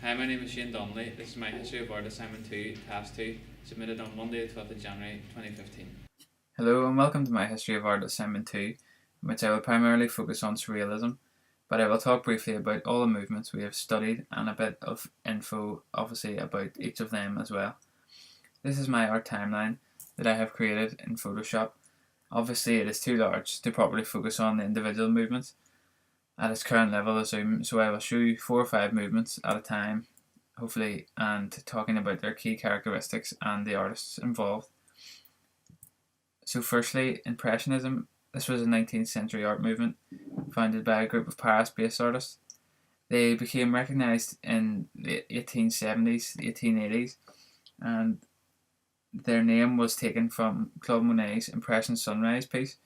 Hi, my name is Shane Donnelly. This is my History of Art Assignment 2, Task 2, submitted on Monday, the 12th of January 2015. Hello and welcome to my History of Art Assignment 2, in which I will primarily focus on Surrealism, but I will talk briefly about all the movements we have studied and a bit of info, obviously, about each of them as well. This is my art timeline that I have created in Photoshop. Obviously, it is too large to properly focus on the individual movements at its current level of zoom, so I will show you 4 or 5 movements at a time, hopefully, and talking about their key characteristics and the artists involved. So firstly, Impressionism. This was a 19th century art movement founded by a group of Paris-based artists. They became recognised in the 1870s, 1880s, and their name was taken from Claude Monet's Impression Sunrise piece.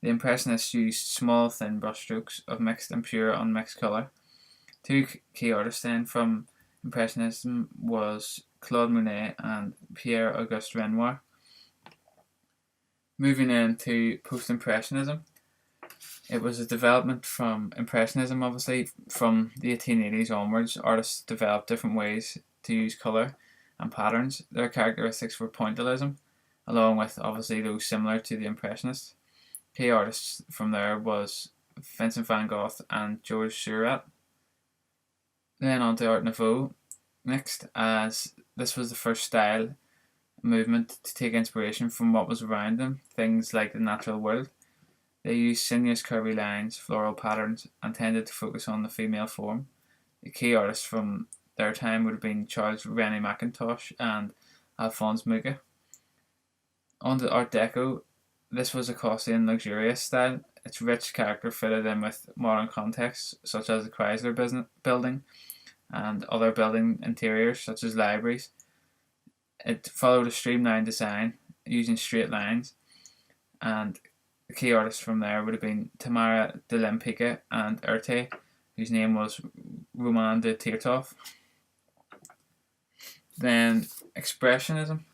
The Impressionists used small, thin brushstrokes of mixed and pure unmixed colour. Two key artists then from Impressionism was Claude Monet and Pierre-Auguste Renoir. Moving into Post-Impressionism, it was a development from Impressionism, obviously. From the 1880s onwards, artists developed different ways to use colour and patterns. Their characteristics were pointillism, along with obviously those similar to the Impressionists. Key artists from there was Vincent van Gogh and Georges Seurat. Then on to Art Nouveau next, as this was the first style movement to take inspiration from what was around them, things like the natural world. They used sinuous curvy lines, floral patterns, and tended to focus on the female form. The key artists from their time would have been Charles René Mackintosh and Alphonse Mucha. On to Art Deco. This was a costly and luxurious style. Its rich character fitted in with modern contexts, such as the Chrysler building and other building interiors, such as libraries. It followed a streamlined design using straight lines, and the key artists from there would have been Tamara de Lempicka and Erte, whose name was Roman de Tirtov. Then Fauvism,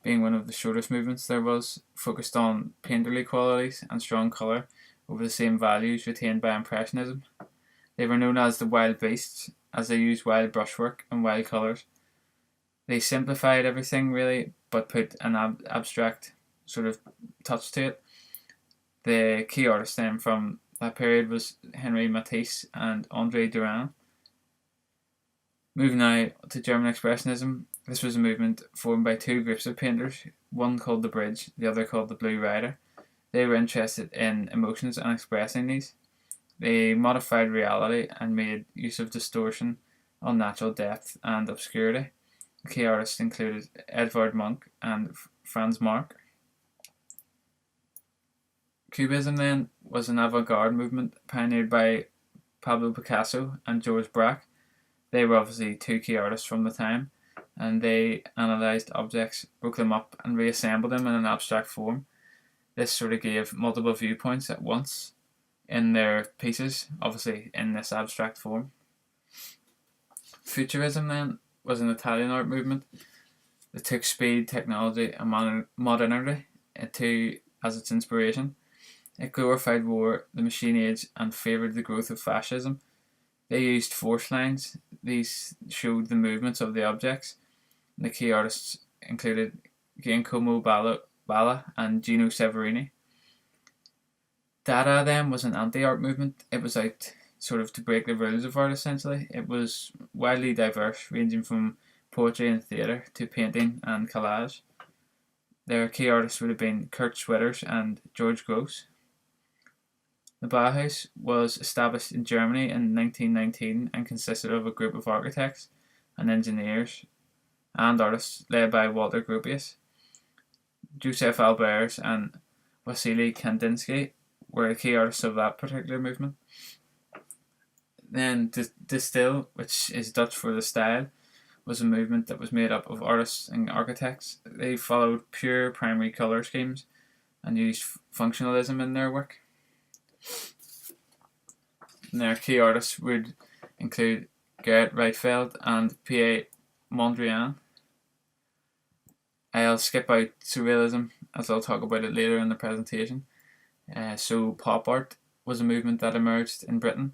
being one of the shortest movements there was, focused on painterly qualities and strong colour over the same values retained by Impressionism. They were known as the Wild Beasts, as they used wild brushwork and wild colours. They simplified everything really, but put an abstract sort of touch to it. The key artists then from that period was Henri Matisse and André Derain. Moving now to German Expressionism, this was a movement formed by two groups of painters, one called the Bridge, the other called the Blue Rider. They were interested in emotions and expressing these. They modified reality and made use of distortion, unnatural depth, and obscurity. The key artists included Edvard Munch and Franz Marc. Cubism then was an avant-garde movement pioneered by Pablo Picasso and Georges Braque. They were obviously two key artists from the time, and they analysed objects, broke them up, and reassembled them in an abstract form. This sort of gave multiple viewpoints at once in their pieces, obviously in this abstract form. Futurism then was an Italian art movement that took speed, technology, and modernity as its inspiration. It glorified war, the machine age, and favoured the growth of fascism. They used force lines. These showed the movements of the objects. The key artists included Giacomo Balla and Gino Severini. Dada then was an anti-art movement. It was out sort of to break the rules of art essentially. It was widely diverse, ranging from poetry and theatre to painting and collage. Their key artists would have been Kurt Schwitters and George Grosz. The Bauhaus was established in Germany in 1919 and consisted of a group of architects and engineers and artists led by Walter Gropius. Joseph Albers and Wassily Kandinsky were the key artists of that particular movement. Then De Stijl, which is Dutch for the style, was a movement that was made up of artists and architects. They followed pure primary colour schemes and used functionalism in their work. And their key artists would include Gerrit Rietveld and Pierre Mondrian. I'll skip out Surrealism as I'll talk about it later in the presentation. So pop art was a movement that emerged in Britain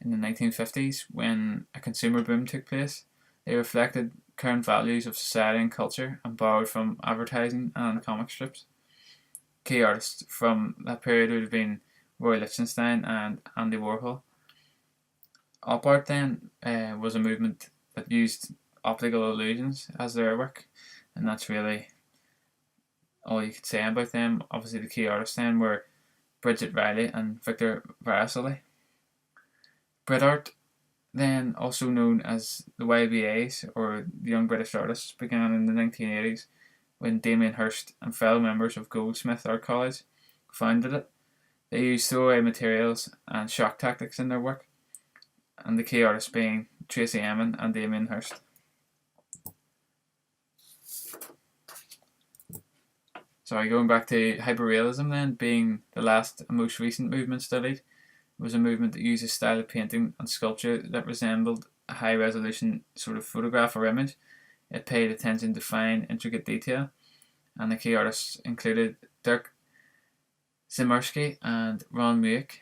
in the 1950s when a consumer boom took place. They reflected current values of society and culture and borrowed from advertising and comic strips. Key artists from that period would have been Roy Lichtenstein and Andy Warhol. Op art then was a movement that used optical illusions as their work, and that's really all you could say about them. Obviously, the key artists then were Bridget Riley and Victor Varasoli. Brit art, then also known as the YBAs or the Young British Artists, began in the 1980s when Damien Hirst and fellow members of Goldsmith Art College founded it. They used throwaway materials and shock tactics in their work, and the key artists being Tracey Emin and Damien Hirst. Sorry, going back to hyperrealism then, being the last and most recent movement studied, was a movement that used a style of painting and sculpture that resembled a high resolution sort of photograph or image. It paid attention to fine, intricate detail, and the key artists included Dirk Zimmersky and Ron Mueck.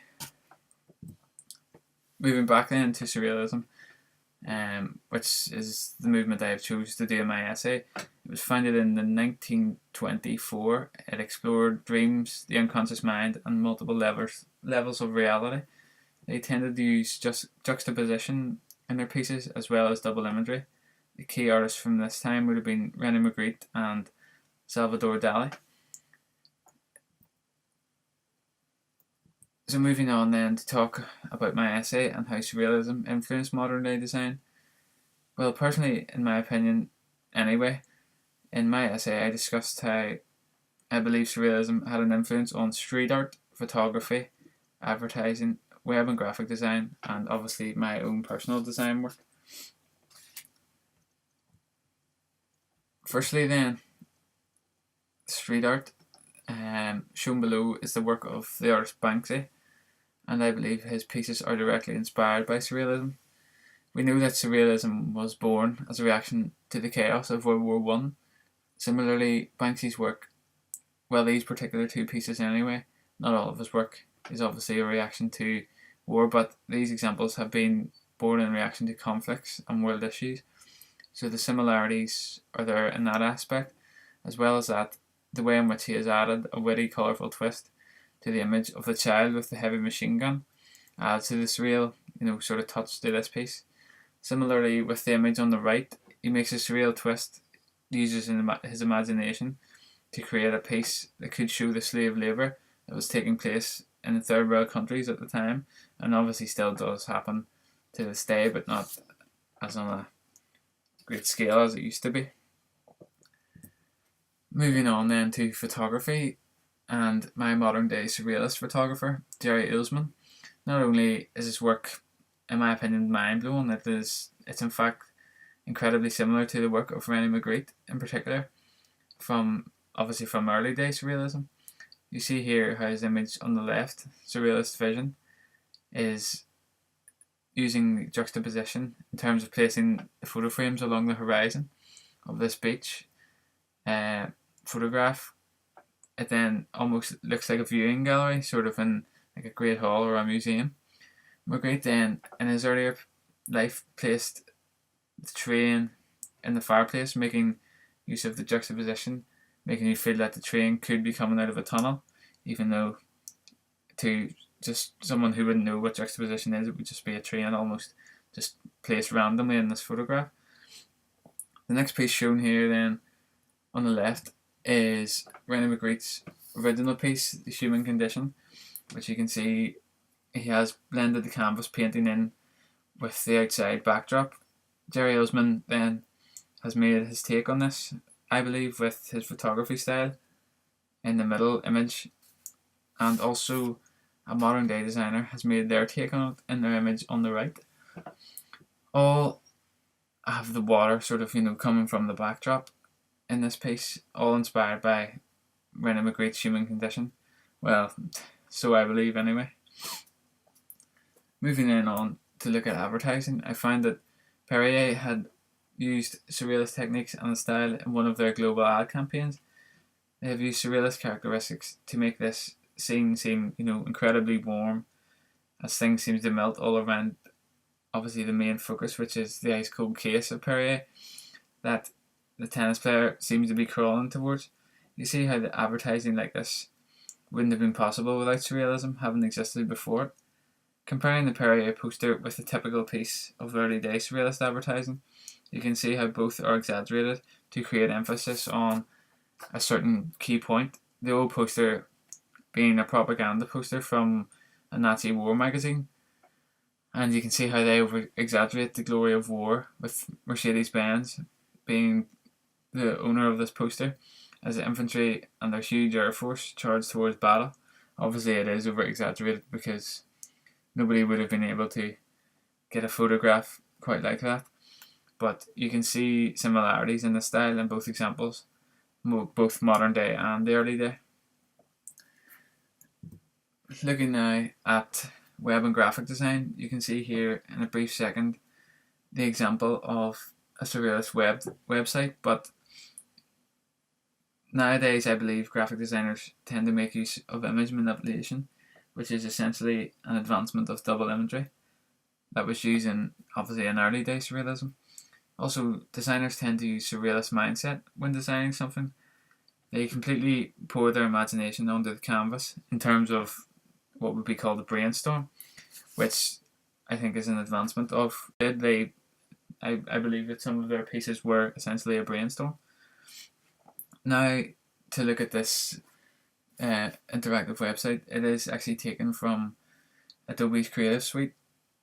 Moving back then to Surrealism, which is the movement I have chosen to do in my essay. It was founded in the 1924. It explored dreams, the unconscious mind, and multiple levels of reality. They tended to use juxtaposition in their pieces as well as double imagery. The key artists from this time would have been René Magritte and Salvador Dali. So moving on then to talk about my essay and how Surrealism influenced modern day design. Well, personally, in my opinion, anyway, in my essay I discussed how I believe Surrealism had an influence on street art, photography, advertising, web and graphic design, and obviously my own personal design work. Firstly then, street art, shown below is the work of the artist Banksy, and I believe his pieces are directly inspired by Surrealism. We know that Surrealism was born as a reaction to the chaos of World War I. Similarly, Banksy's work, well, these particular two pieces anyway, not all of his work is obviously a reaction to war, but these examples have been born in reaction to conflicts and world issues. So the similarities are there in that aspect, as well as that the way in which he has added a witty, colourful twist to the image of the child with the heavy machine gun adds to the surreal, sort of touch to this piece. Similarly, with the image on the right, he makes a surreal twist, uses his imagination to create a piece that could show the slave labour that was taking place in the third world countries at the time, and obviously still does happen to this day, but not as on a great scale as it used to be. Moving on then to photography, and my modern day surrealist photographer, Jerry Uelsmann. Not only is his work, in my opinion, mind-blowing, it's in fact incredibly similar to the work of René Magritte in particular, obviously from early day surrealism. You see here how his image on the left, Surrealist Vision, is using juxtaposition in terms of placing the photo frames along the horizon of this beach photograph. It then almost looks like a viewing gallery, sort of in like a great hall or a museum. Magritte then, in his earlier life, placed the train in the fireplace, making use of the juxtaposition, making you feel that the train could be coming out of a tunnel, even though to just someone who wouldn't know what juxtaposition is, it would just be a train almost just placed randomly in this photograph. The next piece shown here then on the left is René Magritte's original piece, The Human Condition, which you can see he has blended the canvas painting in with the outside backdrop. Jerry Uelsmann then has made his take on this, I believe, with his photography style in the middle image, and also a modern day designer has made their take on it in their image on the right. All have the water sort of, coming from the backdrop in this piece, all inspired by René Magritte's Human Condition. Well, so I believe anyway. Moving on to look at advertising, I find that Perrier had used surrealist techniques and style in one of their global ad campaigns. They have used surrealist characteristics to make this scene seem, incredibly warm, as things seem to melt all around obviously the main focus, which is the ice cold case of Perrier that the tennis player seems to be crawling towards. You see how the advertising like this wouldn't have been possible without surrealism having existed before it. Comparing the Perrier poster with the typical piece of early day surrealist advertising, you can see how both are exaggerated to create emphasis on a certain key point. The old poster being a propaganda poster from a Nazi war magazine, and you can see how they over exaggerate the glory of war, with Mercedes-Benz being the owner of this poster as the infantry and their huge air force charged towards battle. Obviously it is over exaggerated because nobody would have been able to get a photograph quite like that, but you can see similarities in the style in both examples, both modern day and the early day. Looking now at web and graphic design, you can see here in a brief second the example of a surrealist website, but nowadays I believe graphic designers tend to make use of image manipulation, which is essentially an advancement of double imagery that was used in obviously in early day surrealism. Also, designers tend to use surrealist mindset when designing something. They completely pour their imagination onto the canvas in terms of what would be called a brainstorm, which I think is an advancement of it. I believe that some of their pieces were essentially a brainstorm. Now, to look at this interactive website, it is actually taken from Adobe's Creative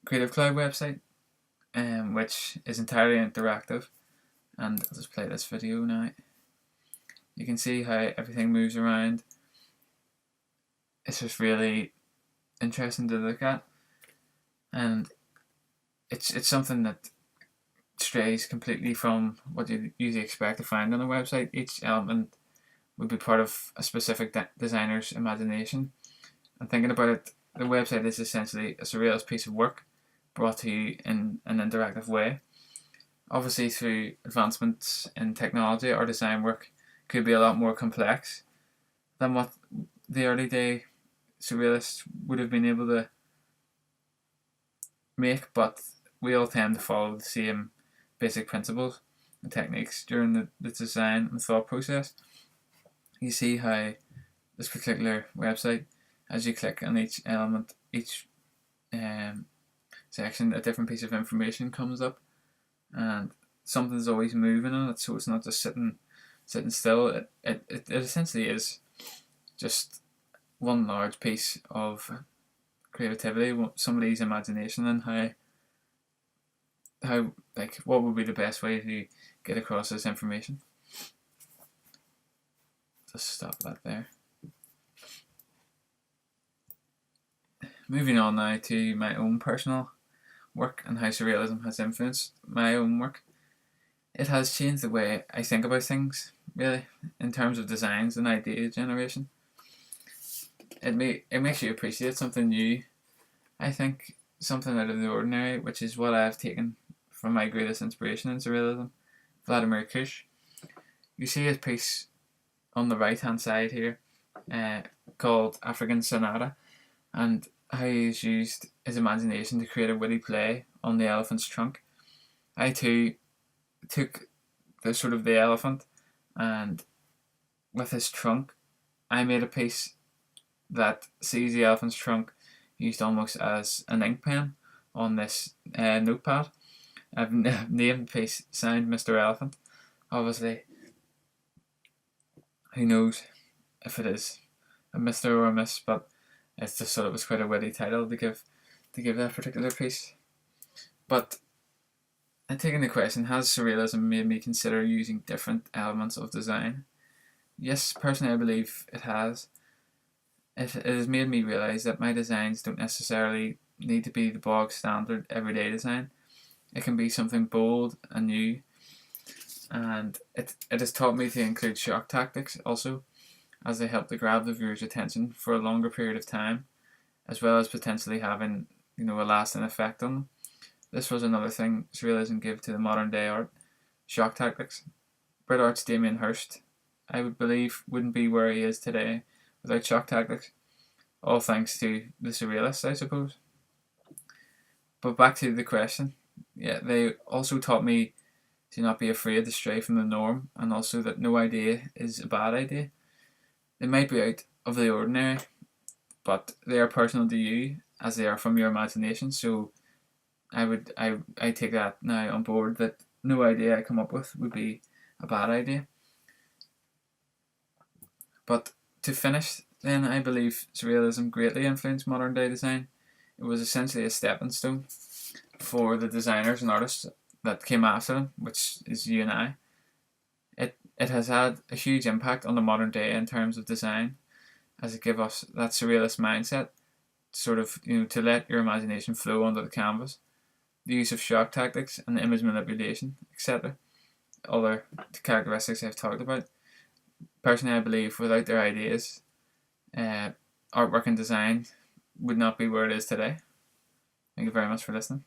Cloud website, which is entirely interactive. And I'll just play this video now. You can see how everything moves around. It's just really interesting to look at, and it's something that strays completely from what you usually expect to find on a website. Each element would be part of a specific designer's imagination, and thinking about it, the website is essentially a surrealist piece of work brought to you in an interactive way. Obviously, through advancements in technology, our design work could be a lot more complex than what the early day surrealists would have been able to make, but we all tend to follow the same basic principles and techniques during the design and thought process. You see how this particular website, as you click on each element, each section, a different piece of information comes up, and something's always moving on it, so it's not just sitting still. It essentially is just one large piece of creativity, somebody's imagination, and how like what would be the best way to get across this information. Just stop that there. Moving on now to my own personal work and how surrealism has influenced my own work. It has changed the way I think about things, really, in terms of designs and idea generation. It makes you appreciate something new, I think, something out of the ordinary, which is what I have taken from my greatest inspiration in surrealism, Vladimir Kush. You see his piece on the right hand side here, called African Sonata, and how he's used his imagination to create a witty play on the elephant's trunk. I too took the elephant, and with his trunk I made a piece that sees the elephant's trunk used almost as an ink pen on this notepad. I've named the piece Signed Mr. Elephant. Obviously, who knows if it is a Mr. or a Miss, but it's just thought it was quite a witty title to give that particular piece. But I'm taking the question, has surrealism made me consider using different elements of design? Yes, personally I believe it has. It has made me realise that my designs don't necessarily need to be the bog standard everyday design. It can be something bold and new, and it has taught me to include shock tactics also, as they help to grab the viewer's attention for a longer period of time, as well as potentially having a lasting effect on them. This was another thing surrealism gave to the modern day art: shock tactics. Brit Art's Damien Hirst, I would believe, wouldn't be where he is today without shock tactics, all thanks to the surrealists, I suppose. But back to the question, yeah, they also taught me to not be afraid to stray from the norm, and also that no idea is a bad idea. They might be out of the ordinary, but they are personal to you as they are from your imagination. So I take that now on board, that no idea I come up with would be a bad idea. But to finish, then, I believe Surrealism greatly influenced modern day design. It was essentially a stepping stone for the designers and artists that came after them, which is you and I. It has had a huge impact on the modern day in terms of design, as it gave us that surrealist mindset, sort of, to let your imagination flow onto the canvas. The use of shock tactics and image manipulation, etc. Other characteristics I've talked about. Personally, I believe without their ideas, artwork and design would not be where it is today. Thank you very much for listening.